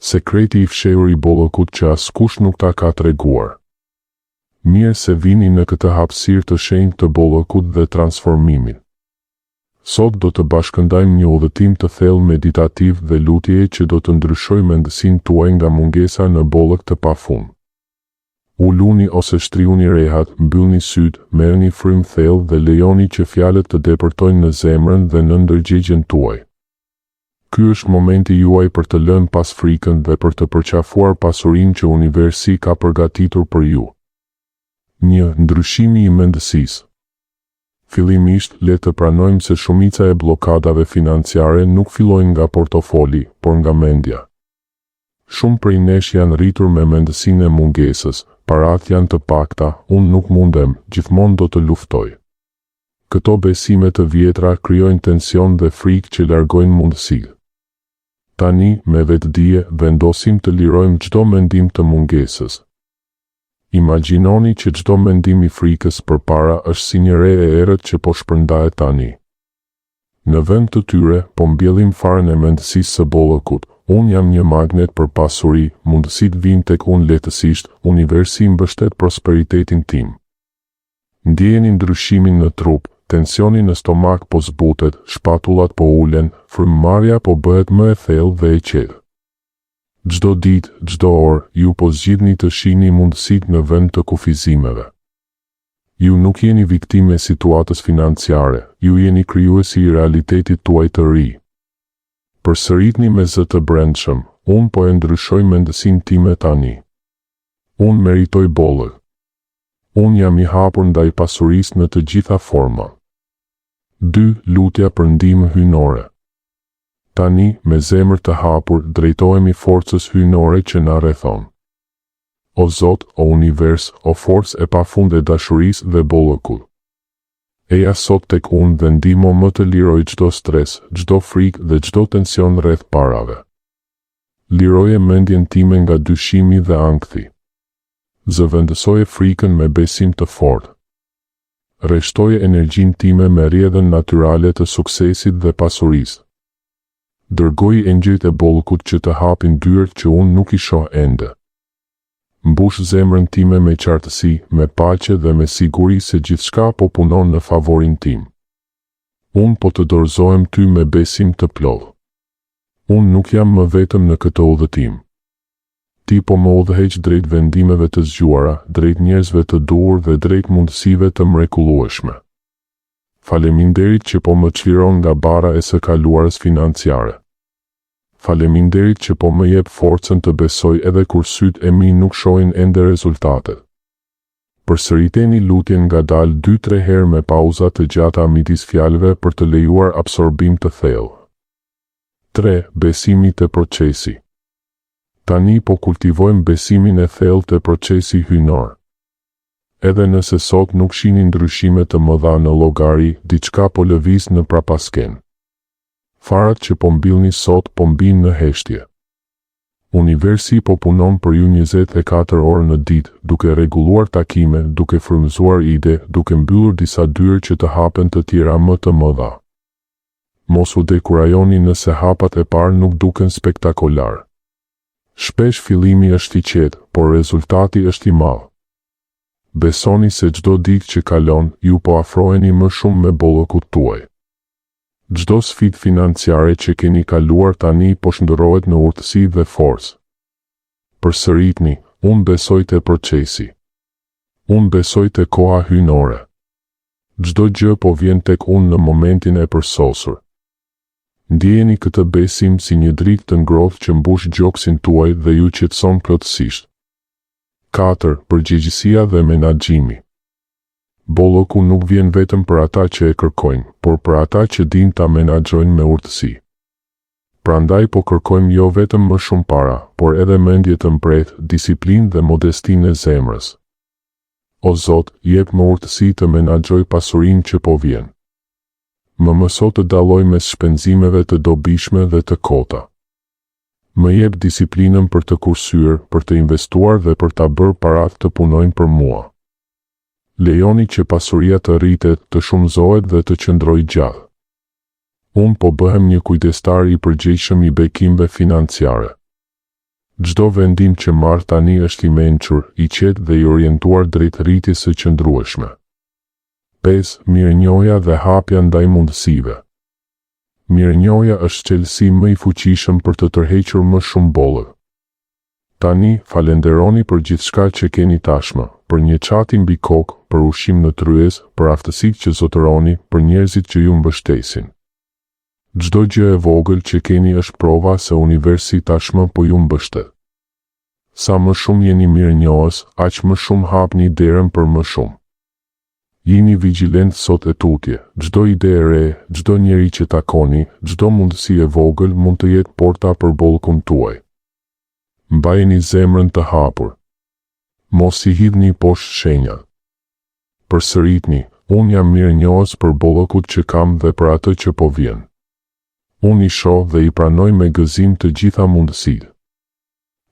Sekreti I fshehur I bollëkut që askush nuk ta ka treguar. Mirë se vini në këtë hapësirë të shenjtë të bollëkut dhe transformimit. Sot do të bashkëndajmë një udhëtim të thellë meditativ dhe lutje që do të ndryshojë mendësinë tuaj nga mungesa në bollëk të pafund. Uluni ose shtriuni rehat, mbyllni sytë, merrni frymë thellë dhe lejoni që fjalët të depërtojnë në zemrën dhe në ndërgjegjen tuaj. Ky është momenti juaj për të lënë pas frikën dhe për të përqafuar pasurinë që universi ka përgatitur për ju. 1. Ndryshimi I mendësisë. Fillimisht, le të pranojmë se shumica e bllokadave financiare nuk fillojnë nga portofoli, por nga mendja. Shumë prej nesh janë rritur me mendësinë e mungesës, parat janë të pakta, unë nuk mundem, gjithmonë do të luftoj. Këto besime të vjetra krijojnë tension dhe frikë që largojnë mundësitë. Tani, me vetdije, vendosim të lirojmë çdo mendim të mungesës. Imagjinoni që çdo mendim I frikës përpara është si një re e errët që po shpërndahet tani. Në vend të tyre, po mbjellim farën e mendësisë së bollëkut. Unë jam një magnet për pasuri, mundësitë vijnë tek unë lehtësisht, universi mbështet prosperitetin tim. Ndjeni ndryshimin në trup, tensioni në stomak po zbutet, shpatullat po ulen, frymëmarrja po bëhet më e thellë dhe e qetë. Çdo ditë, çdo orë, ju po zgjidhni të shihni mundësitë në vend të kufizimeve. Ju nuk jeni viktimë e situatës financiare, ju jeni krijuesi I realitetit tuaj të ri. Përsëritni me zë të brendshëm, unë po e ndryshoj mendësinë time tani. Unë meritoj bollëk. Unë jam I hapur ndaj pasurisë në të gjitha forma. 2. Lutja për ndihmë hyjnore. Tani, me zemër të hapur, drejtohemi forcës hyjnore që na rrethon. O Zot, o univers, o forcë e pafund e dashurisë dhe bollëkut. Eja sot tek unë dhe ndihmo më të liroj çdo stres, çdo frikë dhe çdo tension rreth parave. Liroje mendjen time nga dyshimi dhe ankthi. Zëvendësoje frikën me besim të fortë. Rreshtoje energjinë time me rrjedhën natyrale të suksesit dhe pasurisë. Dërgoj engjëjt e bollëkut që të hapin dyert që unë nuk I shoh ende. Mbush zemrën time me qartësi, me paqe dhe me siguri se gjithçka po punon në favorin tim. Unë po të dorëzohem ty me besim të plotë. Unë nuk jam më vetëm në këtë udhëtim. Ti po më udhëheq drejt vendimeve të zgjuara, drejt njerëzve të duhur dhe drejt mundësive të mrekullueshme. Faleminderit që po më çliron nga bara e së kaluarës financiare. Faleminderit që po më jep forcën të besoj edhe kur sytë e mi nuk shohin ende rezultatet. Përsëriteni lutjen ngadalë 2-3 herë me pauza të gjata midis fjalëve për të lejuar absorbim të thellë. 3. Besimi te procesi. Tani po kultivojmë besimin e thellë te procesi hyjnor. Edhe nëse sot nuk shihni ndryshime të mëdha në llogari, diçka po lëviz në prapasken. Farat që po mbillni sot po mbijnë në heshtje. Universi po punon për ju 24 orë në ditë, duke rregulluar takime, duke frymëzuar ide, duke mbyllur disa dyer që të hapen të tjera më të mëdha. Mos u dekurajoni nëse hapat e parë nuk duken spektakolar. Shpesh fillimi është I qetë, por rezultati është I madh. Besoni se çdo ditë që kalon, ju po afroheni më shumë me bollëkut tuaj. Çdo sfidë financiare që keni kaluar tani po shndërrohet në urtësi dhe forcë. Përsëritni, unë besoj te procesi. Unë besoj te koha hyjnore. Çdo gjë po vjen tek unë në momentin e përsosur. Ndjeni këtë besim si një dritë të ngrohtë që mbush gjoksin tuaj dhe ju qetëson plotësisht. 4. Përgjegjësia dhe menaxhimi. Bollëku nuk vjen vetëm për ata që e kërkojnë, por për ata që dinë ta menaxhojnë me urtësi. Prandaj po kërkojmë jo vetëm më shumë para, por edhe mendje të mbret, disiplinë dhe modestinë e zemrës. O Zot, jep më urtësi të menaxhoj pasurinë që po vjen. Më mëso të dalloj mes shpenzimeve të dobishme dhe të kota. Më jep disiplinën për të kursyer, për të investuar dhe për ta bërë paratë të punojnë për mua. Lejoni që pasuria të rritet, të shumëzohet dhe të qëndrojë gjallë. Unë po bëhem një kujdestar I përgjegjshëm I bekimeve financiare. Çdo vendim që marr tani është i mençur, i qetë dhe i orientuar drejt rritjes së qëndrueshme. 5. Mirënjohja dhe hapja ndaj mundësive. Mirënjohja është çelësi më i fuqishëm për të tërhequr më shumë bollë. Tani, falenderoni për gjithçka që keni tashmë, për një çati mbi kokë, për ushqim në tryez, për aftësitë që zotëroni, për njerëzit që ju mbështesin. Çdo gjë e vogël që keni është prova se universi tashmë po ju mbështet. Sa më shumë jeni mirënjohës, aq më shumë hapni derën për më shumë. Jini vigjilent sot e tutje, çdo ide e re, çdo njeri që takoni, çdo mundësi e vogël mund të jetë porta për bollkun tuaj. Mbajeni zemrën të hapur. Mos i hidhni poshtë shenja. Përsëritni, unë jam mirënjohës për bollkut që kam dhe për atë që po vjen. Unë i shoh dhe i pranoj me gëzim të gjitha mundësitë.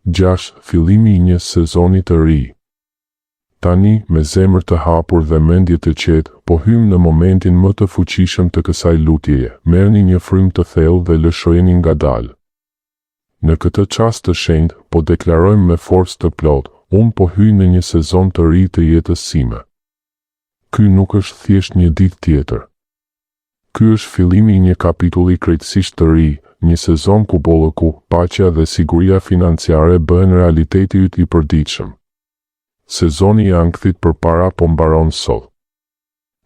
6. Fillimi i një sezoni të ri. Tani, me zemër të hapur dhe mendje të qetë, po hymë në momentin më të fuqishëm të kësaj lutjeje. Merrni një frymë të thellë dhe lëshojeni ngadalë. Në këtë çast të shenjtë, po deklarojmë me forcë të plotë, unë po hyj në një sezon të ri të jetës sime. Ky nuk është thjesht një ditë tjetër. Ky është fillimi i një kapitulli krejtësisht të ri, një sezon ku bollëku, paqja dhe siguria financiare bëhen realiteti yt i përditshëm. Sezoni i ankthit përpara po mbaron sot.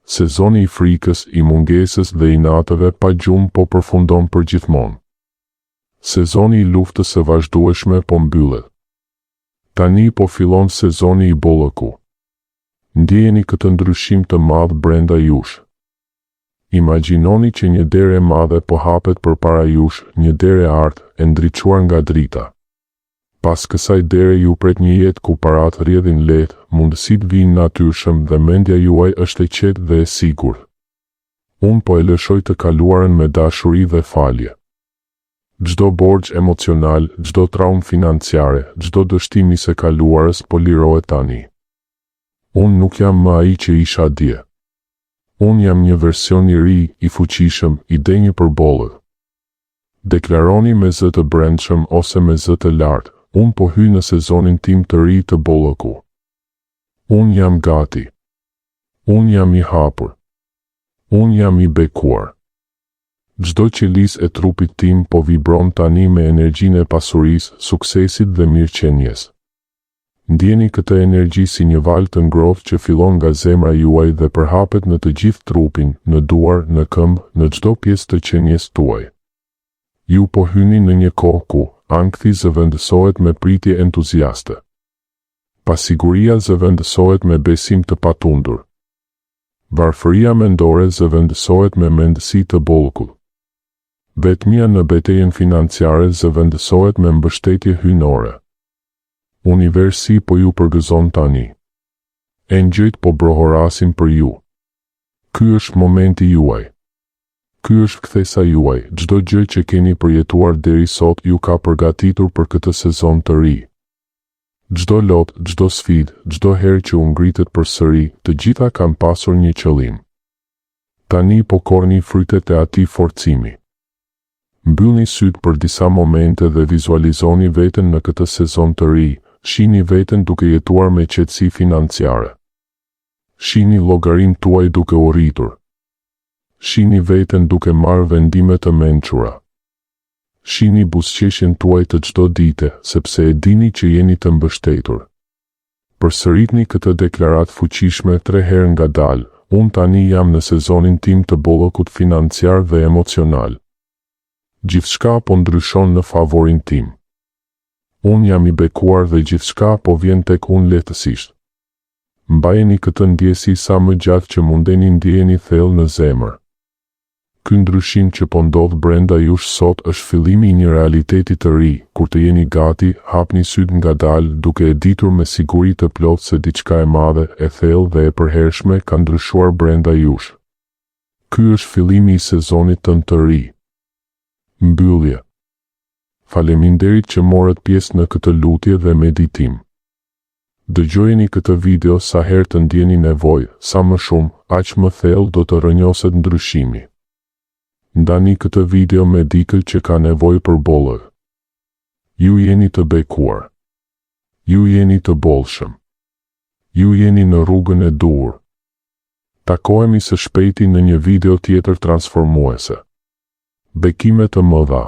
Sezoni i frikës, i mungesës dhe i natëve pa gjumë po përfundon përgjithmonë. Sezoni i luftës së vazhdueshme po mbyllet. Tani po fillon sezoni i bollëku. Ndjeni këtë ndryshim të madh brenda jush. Imagjinoni që një derë e madhe po hapet përpara jush, një derë e artë, e ndriçuar nga drita. Pas kësaj dere ju pret një jetë ku parat rrjedhin lehtë, mundësitë vijnë natyrshëm dhe mendja juaj është e qetë dhe e sigurt. Unë po e lëshoj të kaluarën me dashuri dhe falje. Çdo borxh emocional, çdo traumë financiare, çdo dështim i së kaluarës po lirohet tani. Unë nuk jam më ai që isha dje. Unë jam një version i ri, i fuqishëm, i denjë për bollë. Deklaroni me zë të brendshëm ose me zë të lartë. Unë po hyj në sezonin tim të ri të bollëku. Unë jam gati. Unë jam i hapur. Unë jam i bekuar. Çdo qelisë e trupit tim po vibron tani me energjinë e pasurisë, suksesit dhe mirëqenies. Ndjeni këtë energji si një valë të ngrohtë që fillon nga zemra juaj dhe përhapet në të gjithë trupin, në duar, në këmbë, në çdo pjesë të qenies tuaj. Ju po hyni në një kohë ku ankthi zëvendësohet me pritje entuziaste. Pasiguria zëvendësohet me besim të patundur. Varfëria mendore zëvendësohet me mendësi të bollëkut. Vetmia në betejën financiare zëvendësohet me mbështetje hyjnore. Universi po ju përgëzon tani. Engjëjt po brohorasin për ju. Ky është momenti juaj. Ky është kthesa juaj, çdo gjë që keni përjetuar deri sot ju ka përgatitur për këtë sezon të ri. Çdo lot, çdo sfidë, çdo herë që u ngritet përsëri, të gjitha kanë pasur një qëllim. Tani po korni frytet e atij forcimi. Mbyllni syt për disa momente dhe vizualizoni veten në këtë sezon të ri, shihni veten duke jetuar me qetësi financiare. Shihni llogarinë tuaj duke u rritur. Shihni veten duke marrë vendime të mençura. Shihni buzëqeshjen tuaj të çdo dite, sepse e dini që jeni të mbështetur. Përsëritni këtë deklaratë fuqishme 3 herë ngadalë. Unë tani jam në sezonin tim të bollëkut financiar dhe emocional. Gjithçka po ndryshon në favorin tim. Unë jam i bekuar dhe gjithçka po vjen tek unë lehtësisht. Mbajeni këtë ndjesi sa më gjatë që mundeni, ndjeni thellë në zemër. Ky ndryshim që po ndodh brenda jush sot është fillimi i një realiteti të ri. Kur të jeni gati, hapni syt ngadalë, duke e ditur me siguri të plotë se diçka e madhe, e thellë dhe e përhershme ka ndryshuar brenda jush. Ky është fillimi i sezonit tënd të ri. Mbyllje. Faleminderit që morët pjesë në këtë lutje dhe meditim. Dëgjojeni këtë video sa herë të ndjeni nevojë, sa më shumë, aq më thellë do të rrënjoset ndryshimi. Ndani këtë video me dikë që ka nevojë për bollë. Ju jeni të bekuar. Ju jeni të bollshëm. Ju jeni në rrugën e dur. Takohemi së shpejti në një video tjetër transformuese. Bekime të mëdha.